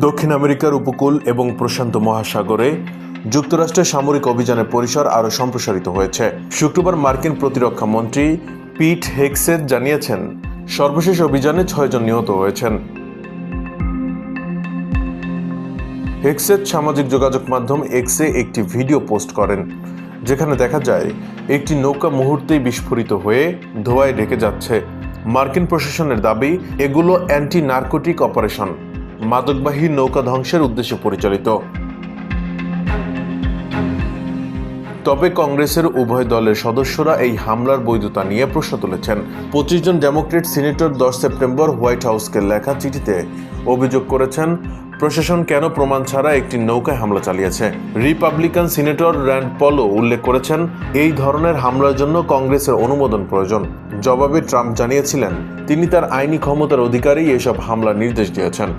দক্ষিণ আমেরিকার উপকূল এবং প্রশান্ত মহাসাগরে যুক্তরাষ্ট্রের সামরিক অভিযানের পরিসর আরও সম্প্রসারিত হয়েছে। শুক্রবার মার্কিন প্রতিরক্ষা মন্ত্রী পিট হেগসেথ জানিয়েছেন, সর্বশেষ অভিযানে 6 জন নিহত হয়েছেন। হেগসেথ সামাজিক যোগাযোগ মাধ্যম এক্সে একটি ভিডিও পোস্ট করেন, যেখানে দেখা যায় একটি নৌকা মুহূর্তেই বিস্ফোরিত হয়ে ধোঁয়ায় ঢেকে যাচ্ছে। মার্কিন প্রশাসনের দাবি, এগুলো অ্যান্টি নার্কোটিক অপারেশন, মাদকবাহী নৌকা ধ্বংসের উদ্দেশ্যে পরিচালিত। তবে কংগ্রেসের উভয় দলের সদস্যরা এই হামলার বৈধতা নিয়ে প্রশ্ন তুলেছেন। 25 জন ডেমোক্রেট সিনেটর 10 সেপ্টেম্বর হোয়াইট হাউসকে লেখা চিঠিতে অভিযোগ করেছেন, প্রশাসন কেন প্রমাণ ছাড়া একটি নৌকায় হামলা চালিয়েছে। রিপাবলিকান সিনেটর র্যান্ড পলও উল্লেখ করেছেন, এই ধরনের হামলার জন্য কংগ্রেসের অনুমোদন প্রয়োজন। জবাবে ট্রাম্প জানিয়েছিলেন, তিনি তার আইনি ক্ষমতার অধিকারেই এসব হামলার নির্দেশ দিয়েছেন।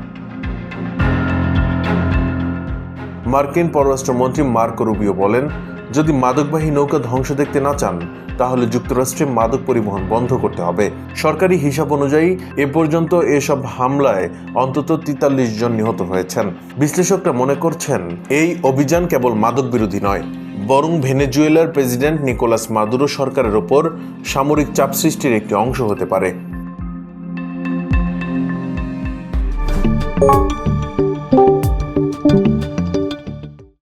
মার্কিন পররাষ্ট্রমন্ত্রী মার্কো রুবিও বলেন, যদি মাদকবাহী নৌকা ধ্বংস দেখতে না চান, তাহলে যুক্তরাষ্ট্রে মাদক পরিবহন বন্ধ করতে হবে। সরকারি হিসাব অনুযায়ী এ পর্যন্ত এসব হামলায় অন্তত 43 জন নিহত হয়েছেন। বিশ্লেষকরা মনে করছেন, এই অভিযান কেবল মাদক বিরোধী নয়, বরং ভেনেজুয়েলার প্রেসিডেন্ট নিকোলাস মাদুরো সরকারের ওপর সামরিক চাপ সৃষ্টির একটি অংশ হতে পারে।